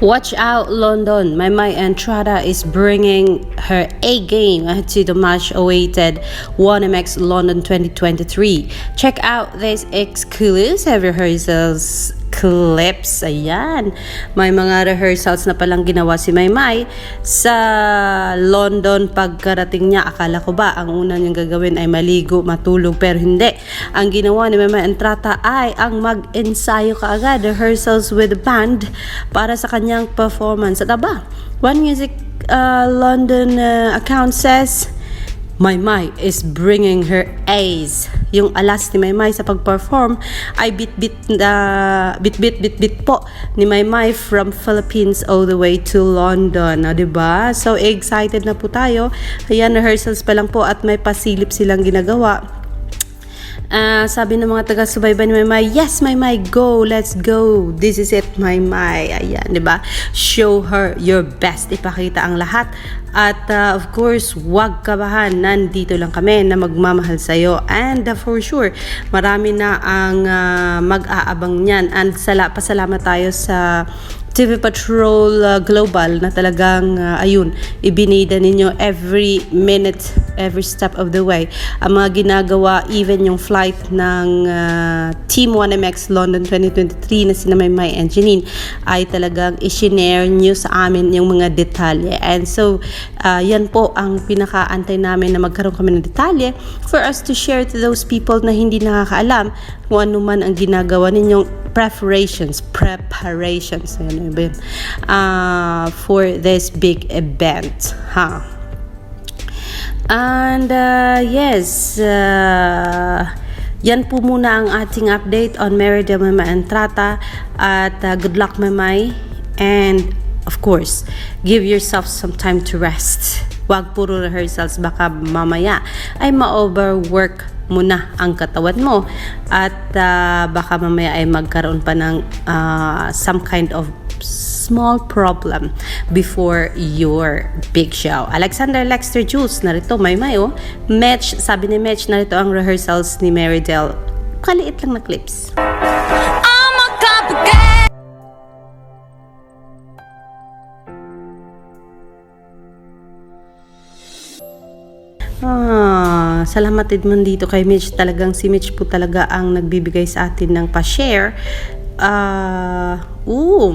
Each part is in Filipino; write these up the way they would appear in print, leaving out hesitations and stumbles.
Watch out, London. My Entrada is bringing her A game to the much-awaited 1MX London 2023. Check out this exclusive rehearsals clips. Ayan. May mga rehearsals na palang ginawa si Maymay sa London. Pagkarating niya, akala ko ba ang una niyang gagawin ay maligo, matulog, pero hindi. Ang ginawa ni Maymay Entrata ay ang mag-ensayo kaagad, rehearsals with the band para sa kanyang performance. At aba, One Music London account says Maymay is bringing her A's. Yung alas ni Maymay sa pag-perform ay bit-bit po ni Maymay from Philippines all the way to London. Diba? So excited na po tayo. Ayan, rehearsals pa lang po at may pasilip silang ginagawa. Sabi ng mga taga-subaybay ni Maymay, yes Maymay, go, let's go, this is it Maymay. Ayan, diba? Show her your best, ipakita ang lahat. At of course, huwag kabahan, nandito lang kami na magmamahal sa'yo. And for sure, marami na ang mag-aabang niyan. And pasalamat tayo sa TV Patrol Global na talagang ayun, ibinida ninyo every minute, every step of the way. Ang mga ginagawa, even yung flight ng Team 1MX London 2023 na sina Maymay and Janine ay talagang i-share nyo sa amin yung mga detalye. And so, yan po ang pinakaantay namin na magkaroon kami ng detalye for us to share to those people na hindi nakakaalam kung ano man ang ginagawa ninyong preparations for this big event. And yes, yan po muna ang ating update on Merida Maymay Entrata. At good luck Maymay, and of course, give yourself some time to rest. Wag puro rehearsals, baka mamaya ay ma-overwork mo na ang katawan mo at baka mamaya ay magkaroon pa ng some kind of small problem before your big show. Alexander Lexter Jules, narito Maymay Mitch, sabi ni Mitch, narito ang rehearsals ni Meridel. Kaliit lang na clips. Salamat din man dito kay Mitch. Talagang si Mitch po talaga ang nagbibigay sa atin ng pa-share.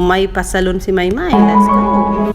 May pasalon si Maymay. Let's go.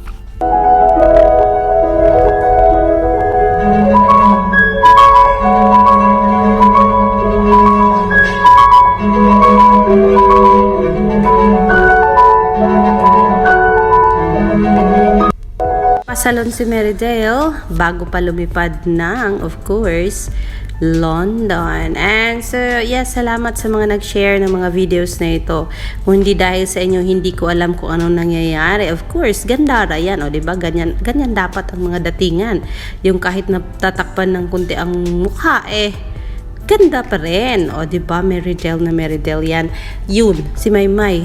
Salon si Meridel bago pa lumipad ng, of course, London. And so, yes, salamat sa mga nag-share ng mga videos na ito. Kung hindi dahil sa inyo, hindi ko alam kung anong nangyayari. Of course, gandara yan, diba? Ganyan dapat ang mga datingan. Yung kahit natatakpan ng kunti ang mukha, ganda pa rin. Diba? Meridel na Meridel yan. Yun, si Maymay.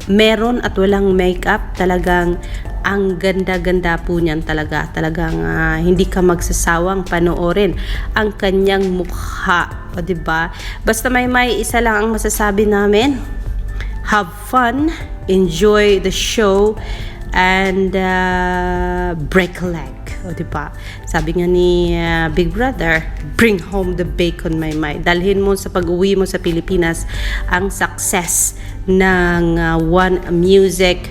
Meron at walang makeup, talagang ang ganda-ganda po niyan talaga. Talagang hindi ka magsasawang panoorin ang kanyang mukha. Diba? Basta Maymay, isa lang ang masasabi namin. Have fun, enjoy the show, and break a leg. Diba? Sabi nga ni Big Brother, bring home the bacon Maymay. Dalhin mo sa pag-uwi mo sa Pilipinas ang success ng One Music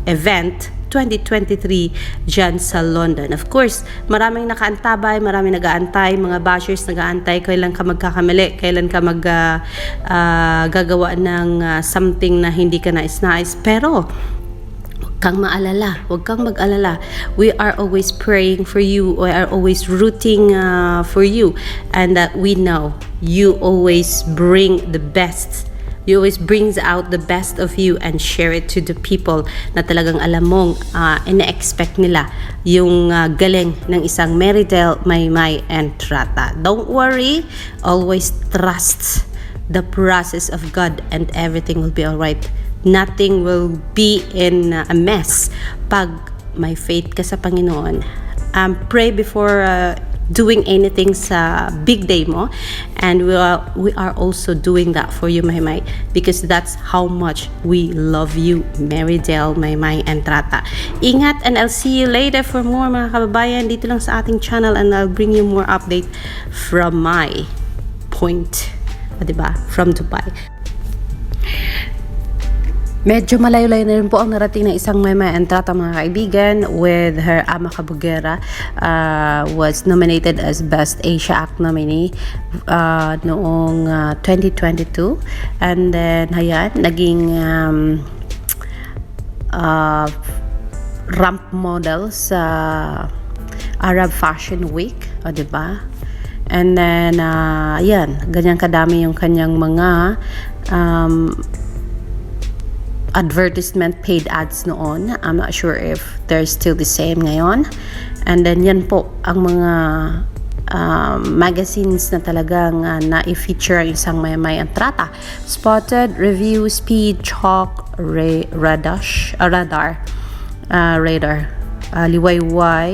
event 2023 dyan sa London. Of course, maraming nakaantabay, maraming nag-aantay, mga bashers nag-aantay, kailan ka magkakamali, kailan ka gagawa ng something na hindi ka nais-nais. Pero huwag kang mag-alala. We are always praying for you. We are always rooting for you. And we know you always bring the best. You always brings out the best of you and share it to the people na talagang alam mong ina-expect nila yung galing ng isang Meridel Maymay Entrata. Don't worry, always trust the process of God and everything will be alright. Nothing will be in a mess pag may faith ka sa Panginoon. Pray before doing anything sa big day mo, and we are also doing that for you, Maymay, because that's how much we love you, Marydel, Maymay, and Trata. Ingat, and I'll see you later for more, mga kababayan, dito lang sa ating channel, and I'll bring you more update from my point, diba? From Dubai. Medyo malayo-layo na rin po ang narating ng isang Maymay and Trata, mga kaibigan, with her Ama Kabugera. Was nominated as Best Asia Act nominee noong 2022. And then, ayan, naging ramp model sa Arab Fashion Week, o diba? And then, ayan, ganyan kadami yung kanyang mga advertisement paid ads noon. I'm not sure if they're still the same ngayon. And then yan po ang mga magazines na talagang na-feature ang isang Maymay and Trata. Spotted, Review, Speed, Chalk, Radar, Liwayway,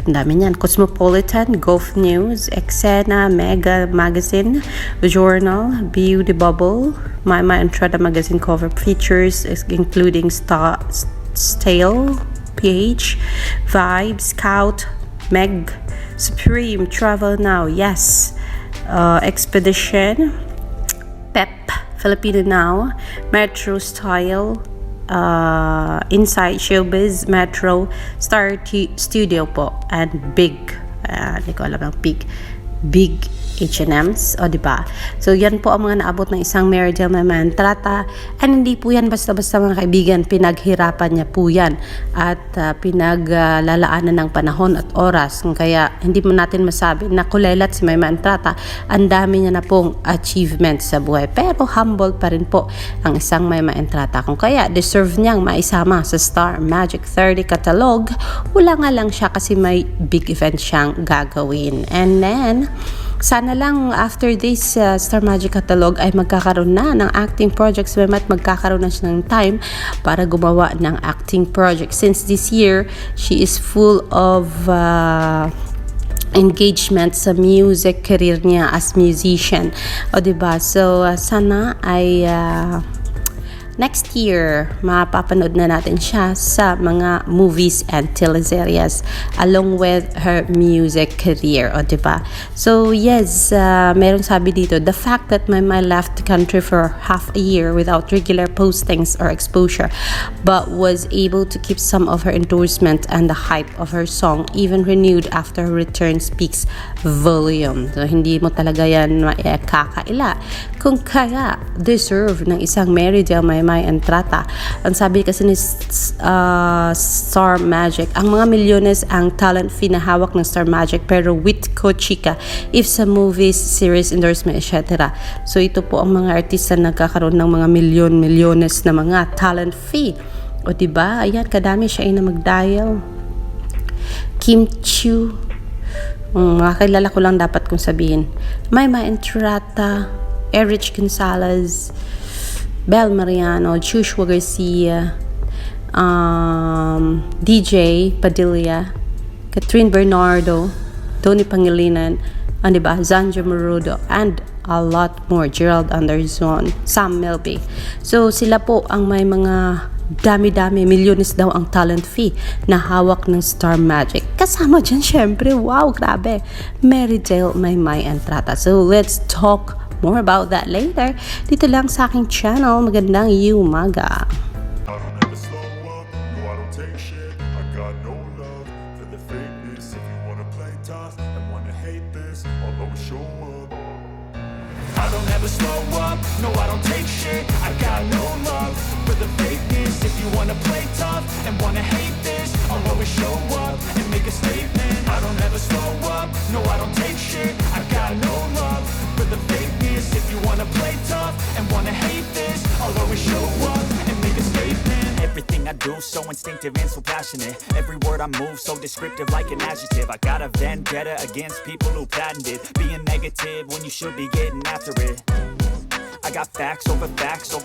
ang dami niyan, Cosmopolitan, Gulf News, Exena, Mega Magazine, Journal, Beauty Bubble, Maymay and Trata magazine cover features including Style, PH, Vibe, Scout, Meg, Supreme, Travel Now, Yes, Expedition, Pep, Filipino Now, Metro Style, Inside Showbiz, Metro, Star Studio po, and Big, hindi ko alam ang Big H&M's, o diba? So yan po ang mga naabot ng isang Marydel, Maymay and Trata, and hindi po yan basta-basta, mga kaibigan. Pinaghirapan niya po yan at pinaglalaanan ng panahon at oras, kaya hindi mo natin masabi na kulelat si Maymay and Trata. Ang dami niya na pong achievement sa buhay, pero humble pa rin po ang isang Maymay and Trata, kung kaya deserve niyang maisama sa Star Magic 30 catalog. Wala nga lang siya kasi may big event siyang gagawin. And then sana lang after this Star Magic catalog ay magkakaroon na ng acting projects, at magkakaroon na siya ng time para gumawa ng acting project, since this year she is full of engagement sa music career niya as musician, o diba? So sana ay next year mapapanood na natin siya sa mga movies and teleseries along with her music career, o diba? So yes, merong sabi dito, the fact that Maymay left the country for half a year without regular postings or exposure, but was able to keep some of her endorsement and the hype of her song even renewed after her return speaks volume. So hindi mo talaga yan kakaila, kung kaya deserve ng isang Marydel, Maymay and Trata. Ang sabi kasi ni Star Magic, ang mga milyones ang talent fee na hawak ng Star Magic, pero with Cochica if sa movies, series, endorsement, etc. So ito po ang mga artista na nagkakaroon ng mga milyones na mga talent fee, o diba? Ayan, kadami siya na mag-dial. Kim Chiu, mga kilala ko lang dapat kong sabihin. Maymay and Trata, Erich Gonzalez, Bel Mariano, Joshua Garcia, DJ Padilla, Catherine Bernardo, Tony Pangilinan, diba? Zanja Marudo, and a lot more, Gerald Anderson, Sam Melby. So sila po ang may mga dami-dami, milyones daw ang talent fee na hawak ng Star Magic. Kasama dyan syempre, wow, grabe, Marydel, Maymay and Trata. So let's talk more about that later dito lang sa aking channel. Magandang umaga. I don't ever slow up, no I don't take shit. I got no love for the fakeness. If you wanna play tough and wanna hate this, I'll always show up and make a statement. I don't ever slow up, no I don't take shit. I got no love for the fakeness. If you wanna play tough and wanna hate this, I'll always show up and make a statement. Everything I do so instinctive and so passionate. Every word I move so descriptive like an adjective. I got a vendetta against people who patented being negative when you should be getting after it. I got facts over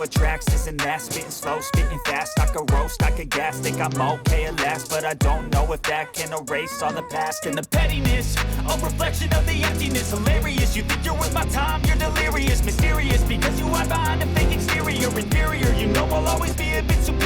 tracks, this and that. Spitting slow, spitting fast, I could roast, I could gas. Think I'm okay at last, but I don't know if that can erase all the past. And the pettiness, a reflection of the emptiness. Hilarious, you think you're worth my time, you're delirious. Mysterious, because you hide behind a fake exterior. Inferior, you know I'll always be a bit superior.